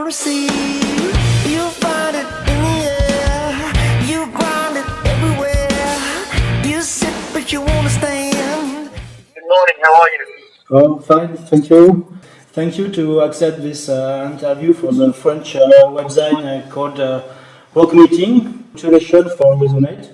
receive. You find it in the air. You grind it everywhere. You sit, but you wanna stand. Good morning, how are you? Oh, fine, thank you. Thank you to accept this interview for the French website called Rock Meeting. Congratulations for Resonate.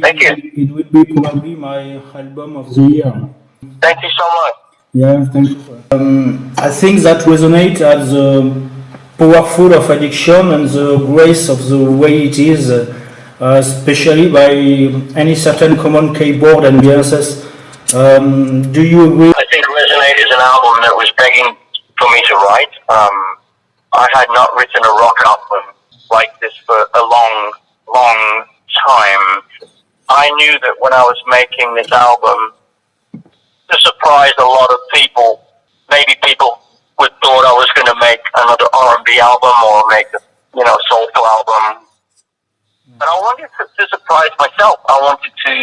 Thank you. It will be probably my album of the year. Thank you so much. Yeah, thank you. I think that Resonate has the powerful of addiction and the grace of the way it is, especially by any certain common keyboard and VSS. Do you agree? I think Resonate is an album that was begging for me to write. I had not written a rock album like this for a long, long time. I knew that when I was making this album, to surprise a lot of people, maybe people would thought I was going to make another R&B album or make a, soulful album. But I wanted to surprise myself. I wanted to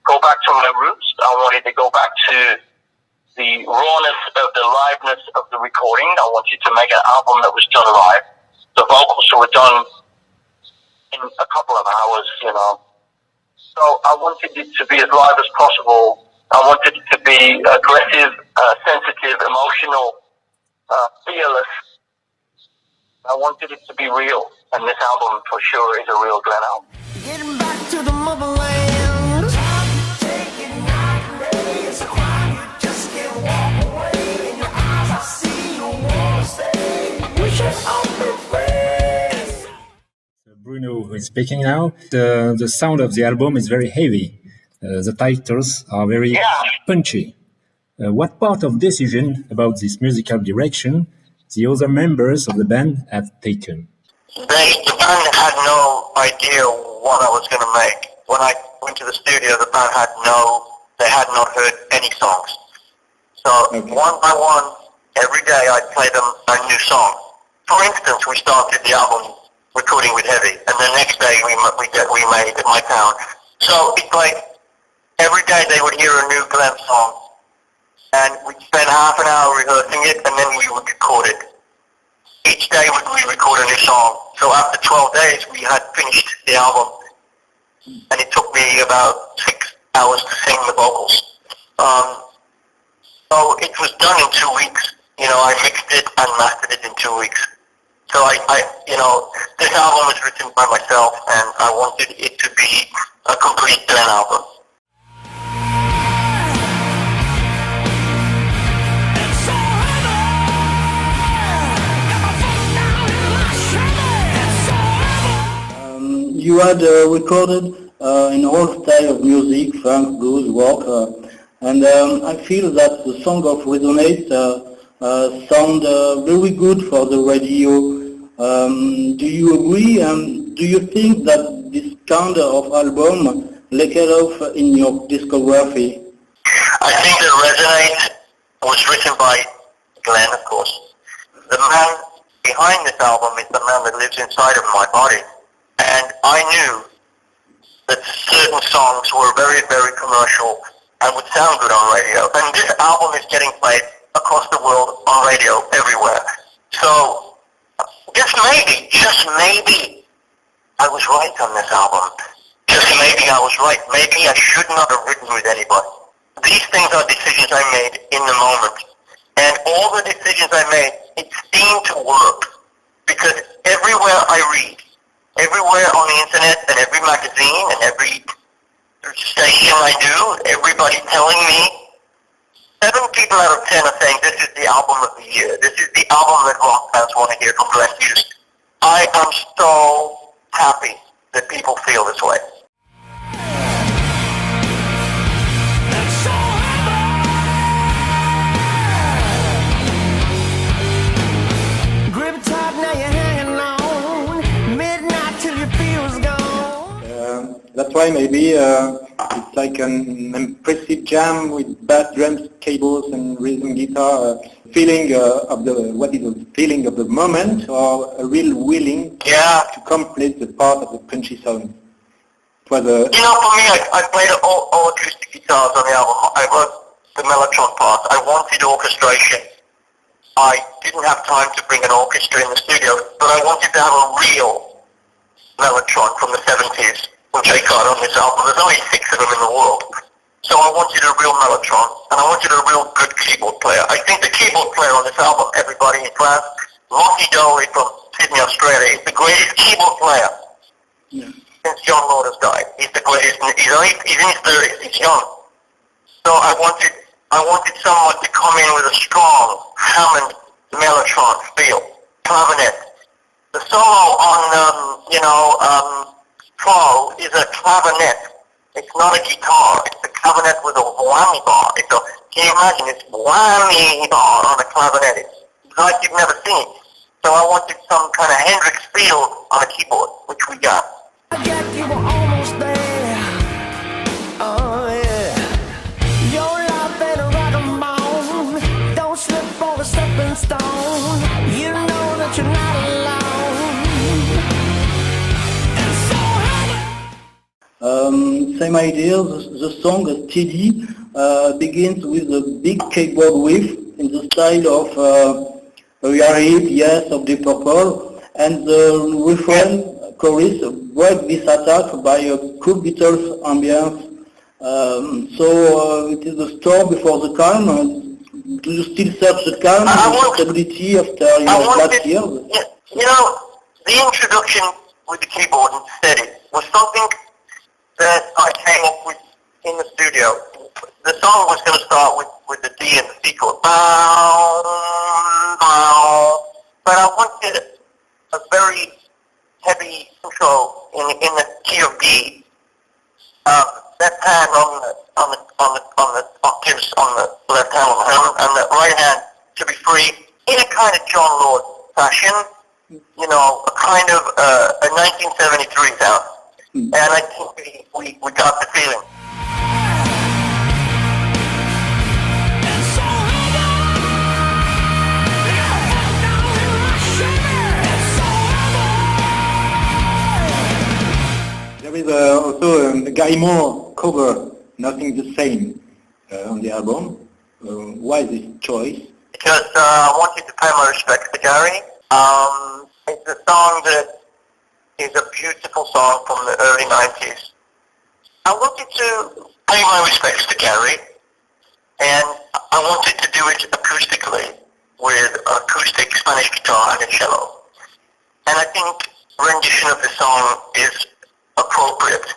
go back to my roots. I wanted to go back to the rawness of the liveness of the recording. I wanted to make an album that was done live. The vocals were done in a couple of hours, So I wanted it to be as live as possible. I wanted it to be aggressive, sensitive, emotional, fearless. I wanted it to be real. And this album, for sure, is a real Glenn album. Getting back to the motherland. Taking night rays. You just can't walk away. In your eyes I see you wanna stay. Wishing on the face. Bruno, who is speaking now, the sound of the album is very heavy. The titles are very punchy. What part of decision about this musical direction the other members of the band have taken? The band had no idea what I was going to make. When I went to the studio, the band they had not heard any songs. So one by one, every day I'd play them a new song. For instance, we started the album recording with Heavy, and the next day we made My Town. So it's like every day they would hear a new Glenn song, and we'd spend half an hour rehearsing it, and then we would record it. Each day we record a new song. So after 12 days, we had finished the album, and it took me about 6 hours to sing the vocals. So it was done in 2 weeks. I mixed it and mastered it in 2 weeks. So this album was written by myself, and I wanted it to be a complete Glenn album. You had recorded in all style of music, funk, blues, rock, and I feel that the song of Resonate sound very good for the radio. Do you agree? Do you think that this kind of album later off in your discography? I think that Resonate was written by Glenn, of course. The man behind this album is the man that lives inside of my body. And I knew that certain songs were very, very commercial and would sound good on radio. And this album is getting played across the world on radio everywhere. So just maybe, I was right on this album. Just maybe I was right. Maybe I should not have written with anybody. These things are decisions I made in the moment. And all the decisions I made, it seemed to work. Because everywhere I read, everywhere on the internet and every magazine and every station I do, everybody telling me, 7 people out of 10 are saying this is the album of the year. This is the album that rock fans want to hear from Glenn Hughes. I am so happy that people feel this way. Grip tight, now you're hanging on. Midnight till your feel's gone. That's why maybe it's like an impressive jam with bass, drums, keyboards, and rhythm guitar. Feeling of what is the feeling of the moment, or a real willing to complete the part of the punchy song. For me, I played all acoustic guitars on the album. I wrote the mellotron parts. I wanted orchestration. I didn't have time to bring an orchestra in the studio. I wanted to have a real mellotron from the 70s, which I got on this album. There's only 6 of them in the world. So I wanted a real mellotron, and I wanted a real good keyboard player. I think the keyboard player on this album, everybody in class, Lockie Doley from Sydney, Australia, is the greatest keyboard player since John Lord has died. He's the greatest. He's in his 30s. He's young. So I wanted someone to come in with a strong Hammond mellotron feel, clavinet. The solo on Pro is a clavinet. It's not a guitar. It's a clavinet with a whammy bar. Can you imagine? It's whammy bar on a clavinet. It's like you've never seen it. So I wanted some kind of Hendrix feel on a keyboard, which we got. Jack, you were almost there. Oh yeah. Your life ain't a ragamuffin. Don't slip on the stepping stone. You know that you're not alone. And so Same idea, the song Steady begins with a big keyboard riff in the style of Yarib, yes, of Deep Purple, and the refrain chorus break this attack by a cool Beatles ambience. So it is the storm before the calm. Do you still search the calm and stability after last year? The introduction with the keyboard and steady was something that I came up with in the studio. The song was going to start with the D and the C chord. Bow, bow. But I wanted a very heavy intro in the key of D. That hand on the octaves on the left hand and the right hand to be free in a kind of John Lord fashion. A kind of a 1973 sound. And I think we got the feeling. There is also a Gary Moore cover, Nothing the Same, on the album. Why this choice? Because I wanted to pay my respects to Gary. It's a song that is a beautiful song from the early 90s. I wanted to pay my respects to Gary, and I wanted to do it acoustically with acoustic Spanish guitar and a cello. And I think rendition of the song is appropriate.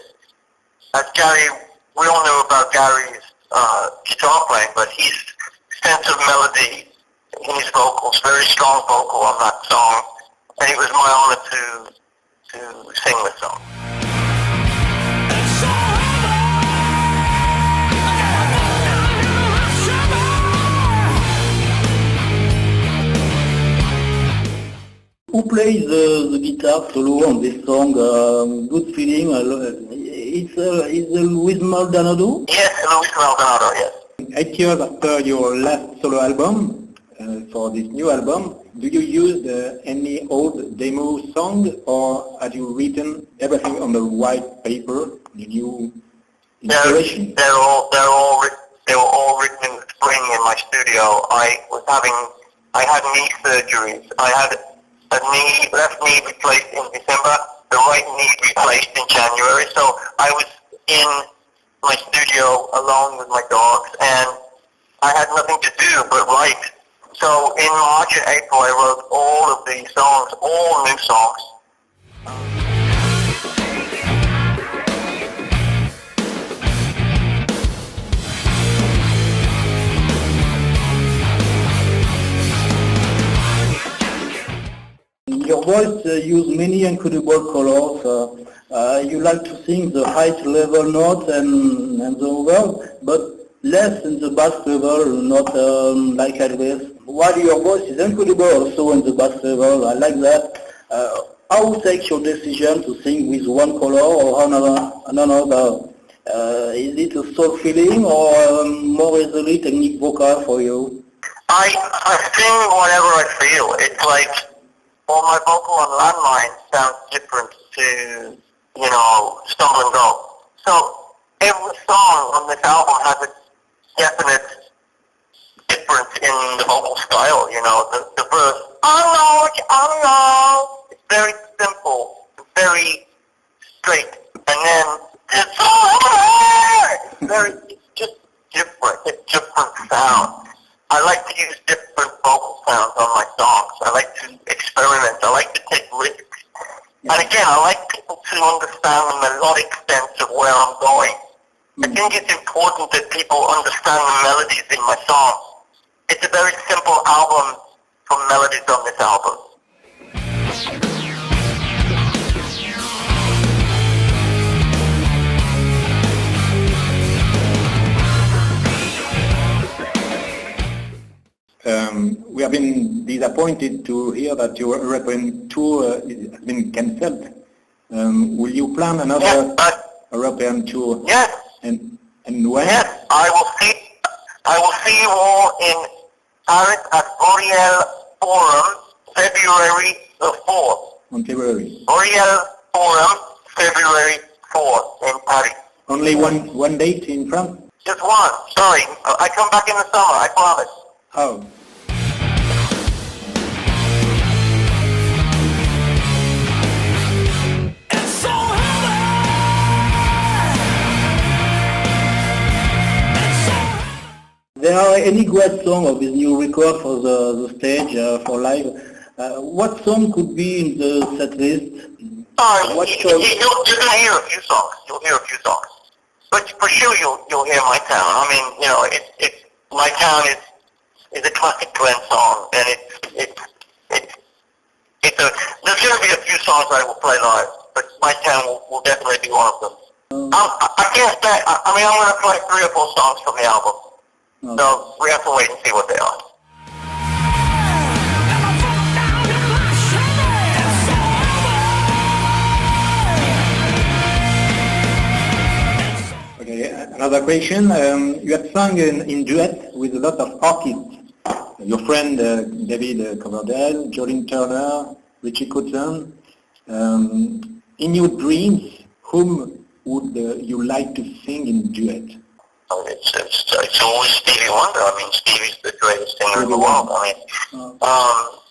As Gary, we all know about Gary's guitar playing, but his sense of melody in his vocals, very strong vocal on that song, and it was my honor to sing the song. Who plays the guitar solo on this song? Good feeling. It's Luis Maldonado? Yes, Luis Maldonado, yes. 8 years after your last solo album, for this new album, do you use any old demo song, or have you written everything on the white paper, the new inspiration? They were all written in the spring in my studio. I had knee surgeries. I had left knee replaced in December, the right knee replaced in January. So I was in my studio alone with my dogs, and I had nothing to do but write. So in March and April I wrote all of these songs, all new songs. Your voice uses many incredible colors. You like to sing the high level notes and the over, but less in the bass level, not like Elvis. While your voice is incredible also in the bass level, I like that. How take your decision to sing with one color or another? Is it a soul feeling or more easily technique vocal for you? I sing whatever I feel. It's like, well, my vocal on Landmine sounds different to, Stumble and Go. So every song on this album has a definite difference in the vocal style. The verse, oh no, very simple, very straight, and then it's all very just different, a different sound. I like to use different vocal sounds on my songs. I like to experiment. I like to take risks. And again, I like people to understand the melodic sense of where I'm going. I think it's important that people understand the melodies in my songs. It's a very simple album for melodies on this album. We have been disappointed to hear that your European tour has been cancelled. Will you plan another European tour? Yes. And when? Yes, I will see you all in Paris at L'Oréal Forum, February the 4th. On February. L'Oréal Forum, February 4th in Paris. Only one date in France? Just one. Sorry, I come back in the summer, I promise. Oh. It's so heavy. It's so heavy. There are any great song of his new record for the stage, for live? What song could be in the set list? What You're going to hear a few songs. You'll hear a few songs. But for sure you'll hear My Town. I mean, you know, it's My Town is a classic Glenn song, and there's going to be a few songs I will play live, but My Town will definitely be one of them. I can't say, I mean, I'm going to play 3 or 4 songs from the album, so we have to wait and see what they are. Okay, another question. You had sung in duet with a lot of artists. Your friend David Coverdale, Jolene Turner, Richie Kotzen. In your dreams, whom would you like to sing in duet? I mean, it's always Stevie Wonder. I mean, Stevie's the greatest singer in the world. I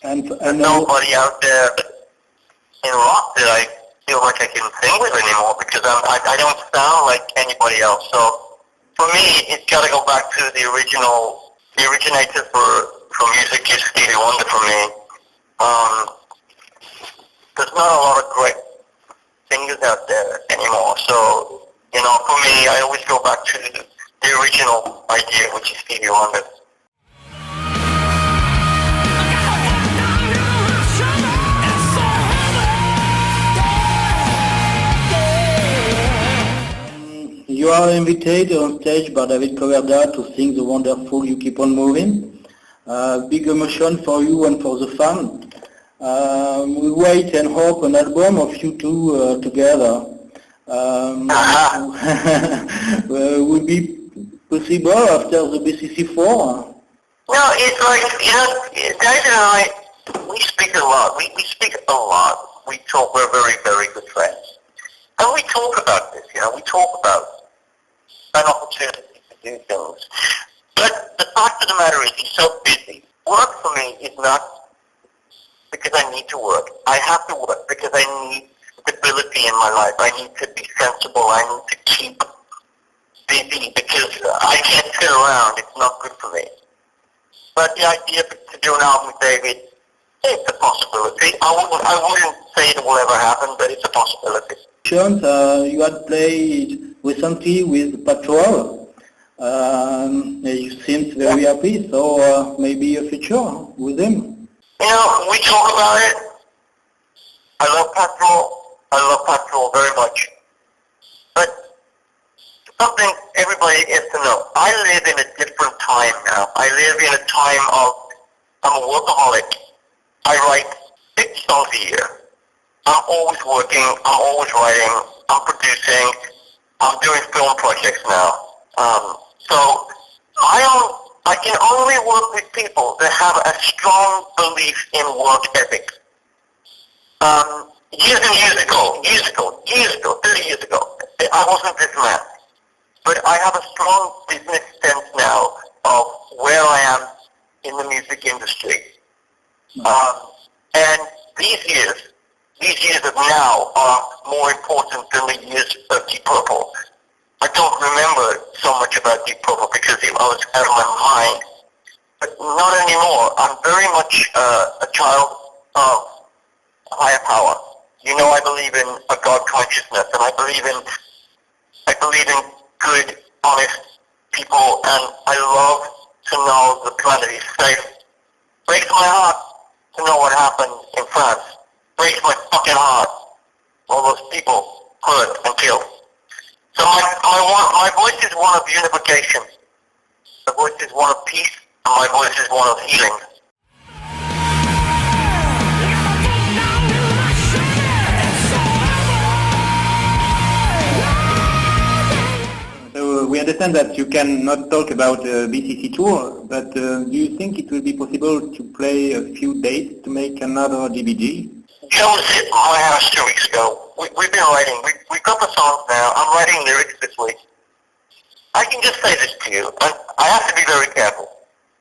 mean, there's nobody out there in rock that I feel like I can sing with anymore because I don't sound like anybody else. So for me, it's got to go back to the originator for music is Stevie Wonder for me. There's not a lot of great singers out there anymore. So, you know, for me, I always go back to the original idea, which is Stevie Wonder. You are invited on stage by David Coverdale to sing the wonderful You Keep On Moving. Big emotion for you and for the fan. We wait and hope an album of you two together. Will be possible after the BCC4? No, it's like, you know, David and I, we speak a lot. We speak a lot. We talk, we're very, very good friends. And we talk about this, you know, we talk about an opportunity to do things. But the fact of the matter is he's so busy. Work for me is not because I need to work. I have to work because I need stability in my life. I need to be sensible. I need to keep busy because I can't sit around. It's not good for me. But the idea to do an album with David, it's a possibility. I wouldn't say it will ever happen, but it's a possibility. You had played recently with Patrol. You seemed very happy, so maybe a feature with him. You know, we talk about it. I love Patrol very much. But something everybody has to know. I live in a different time now. I live in a time of, I'm a workaholic. I write 6 songs a year. I'm always working, I'm always writing, I'm producing, I'm doing film projects now. So I can only work with people that have a strong belief in work ethic. Years and years ago, 30 years ago, I wasn't this man. But I have a strong business sense now of where I am in the music industry. And these years, these years of now are more important than the years of Deep Purple. I don't remember so much about Deep Purple because I was out of my mind. But not anymore. I'm very much a child of higher power. You know, I believe in a God consciousness, and I believe in good, honest people, and I love to know the planet is safe. Breaks my heart to know what happened in France. Breaks my fucking heart. All those people hurt and killed. So my voice is one of unification. My voice is one of peace, and my voice is one of healing. So we understand that you cannot talk about BCC tour, but do you think it will be possible to play a few dates to make another DVD? Joe was at my house 2 weeks ago. We've been writing. We've got the songs now. I'm writing lyrics this week. I can just say this to you, and I have to be very careful,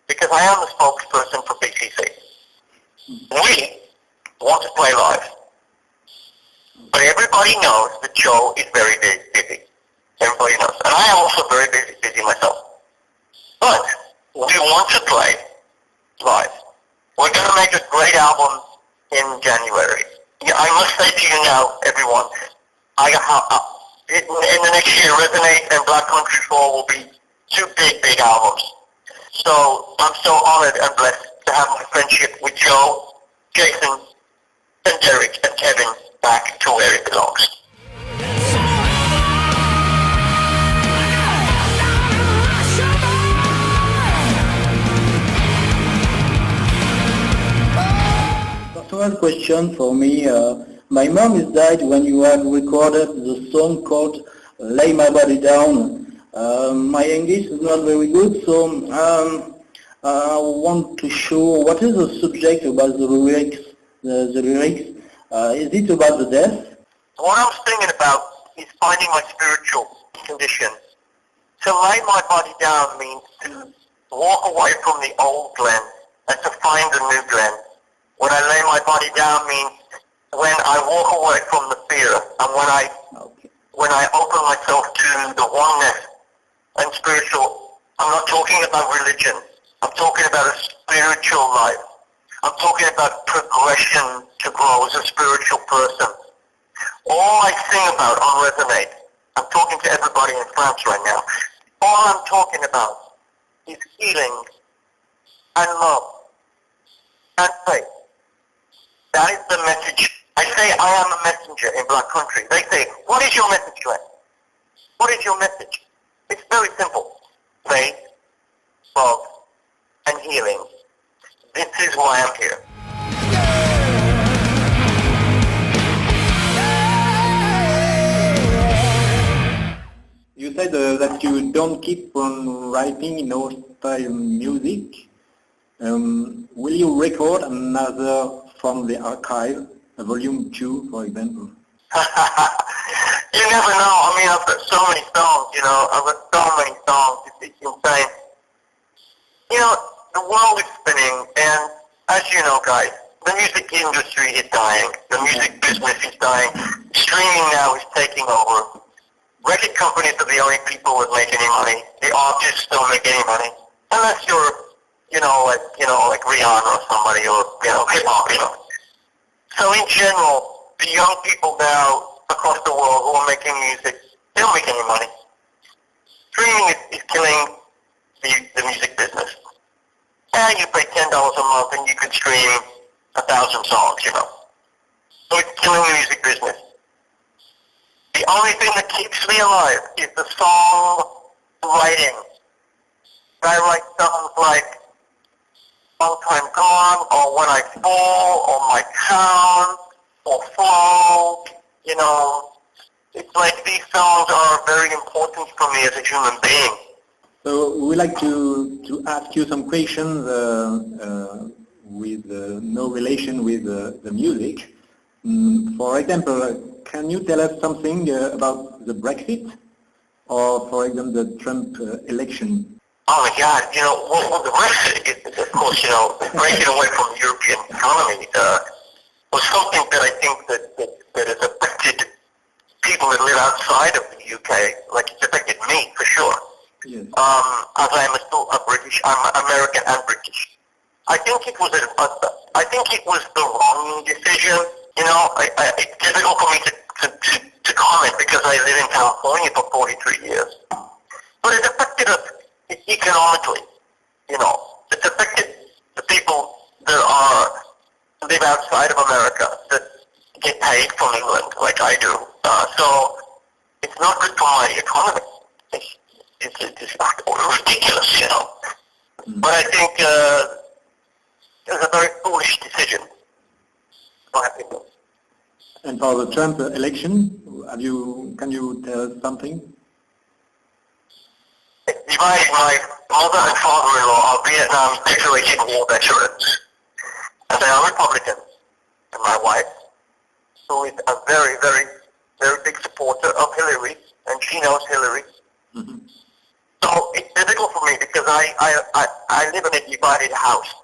because I am the spokesperson for BCC. We want to play live, but everybody knows that Joe is very busy. Everybody knows. And I am also very busy myself. But we want to play live. We're going to make a great album in January. Yeah, I must say to you now, everyone, in the next year, Resonate and Black Country 4 will be two big albums. So I'm so honored and blessed to have my friendship with Joe, Jason, and Derek and Kevin back to where it belongs. First question for me. My mom is died when you had recorded the song called Lay My Body Down. My English is not very good, so I want to show what is the subject about the lyrics. Is it about the death? What I'm singing about is finding my spiritual condition. To lay my body down means to walk away from the old Glenn and to find a new Glenn. When I lay my body down means when I walk away from the fear and when I open myself to the oneness and spiritual. I'm not talking about religion. I'm talking about a spiritual life. I'm talking about progression to grow as a spiritual person. All I sing about on Resonate, I'm talking to everybody in France right now, all I'm talking about is healing and love and faith. That is the message. I say I am a messenger in Black Country. They say, what is your message, Glenn? What is your message? It's very simple. Faith, love, and healing. This is why I'm here. You said that you don't keep on writing in old style music. Will you record another from the archive, a volume 2, for example? You never know. I mean, I've got so many songs, you know. I've got so many songs. It's insane. You know, the world is spinning, and as you know, guys, the music industry is dying. The music business is dying. Streaming now is taking over. Record companies are the only people that make any money. The artists don't make any money. Unless you're, like Rihanna or somebody, or, hip-hop, So in general, the young people now across the world who are making music, they don't make any money. Streaming is killing the music business. Yeah, you pay $10 a month and you can stream 1,000 songs, So it's killing the music business. The only thing that keeps me alive is the song writing. I write songs like Long Time Gone, or When I Fall, or My Town, or Flow. It's like these songs are very important for me as a human being. So we would like to ask you some questions with no relation with the music. For example, can you tell us something about the Brexit, or for example the Trump election? Oh my God, the Brexit is, of course, breaking away from the European economy. was something that I think that has affected people that live outside of the UK, like it's affected me for sure. Yes. As I am still a British, I'm American and British. I think it was the wrong decision. You know, it's difficult for me to comment because I live in California for 43 years. But it affected us economically. You know, it's affected the people that live outside of America that get paid from England like I do. So it's not good for my economy. It's ridiculous, you know. But I think it was a very foolish decision. My opinion. And for the Trump election, can you tell us something? My mother and father-in-law are Vietnam decorated war veterans. And they are Republicans. And my wife, who is a very, very, very big supporter of Hillary, and she knows Hillary. Mm-hmm. So it's difficult for me because I live in a divided house.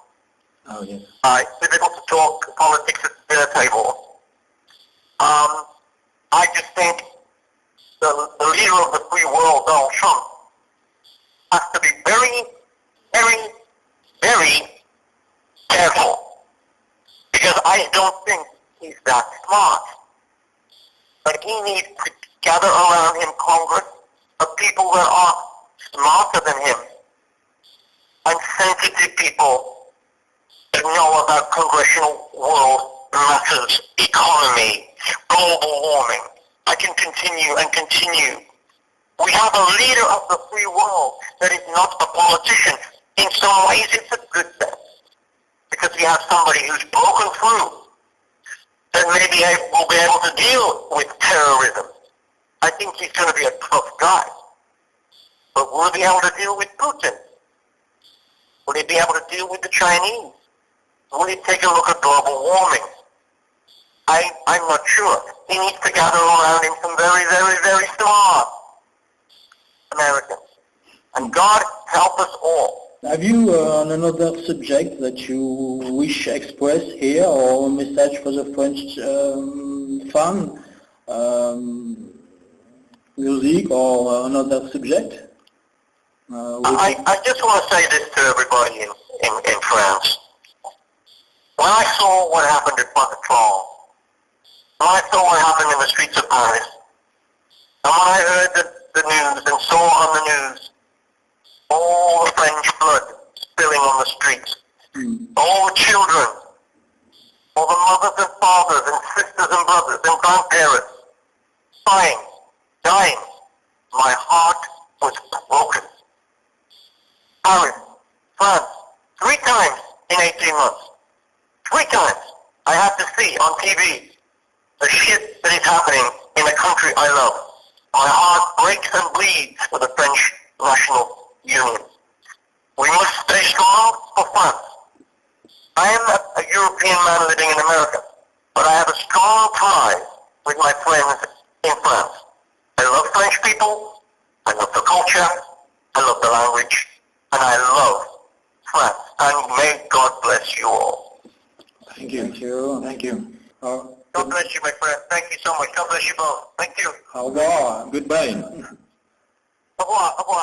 Oh, yes. It's difficult to talk politics at the dinner table. I just think the leader of the free world, Donald Trump, has to be very, very, very careful. Because I don't think he's that smart. But he needs to gather around him Congress of people that are smarter than him and sensitive people that know about congressional world matters, economy, global warming. I can continue and continue. We have a leader of the free world that is not a politician. In some ways it's a good thing because we have somebody who's broken through that maybe will be able to deal with terrorism. I think he's going to be a tough guy. But will he be able to deal with Putin? Will he be able to deal with the Chinese? Will he take a look at global warming? I'm not sure. He needs to gather around him some very, very, very smart Americans. And God help us all. Have you on another subject that you wish to express here, or a message for the French fan, music or another subject? I just want to say this to everybody in France. When I saw what happened at Bataclan, when I saw what happened in the streets of Paris, and when I heard the news and saw on the news all the French blood spilling on the streets, all the children, all the mothers and fathers and sisters and brothers and grandparents dying, my heart was broken. Paris, France, 3 times in 18 months. 3 times I had to see on TV the shit that is happening in a country I love. My heart breaks and bleeds for the French National Union. We must stay strong for France. I am a European man living in America, but I have a strong tie with my friends in France. I love French people, I love the culture, I love the language, and I love France. And may God bless you all. Thank you. Thank you. Thank you. God bless you, my friend. Thank you so much. God bless you both. Thank you. Au revoir. Goodbye. Au revoir. Au revoir.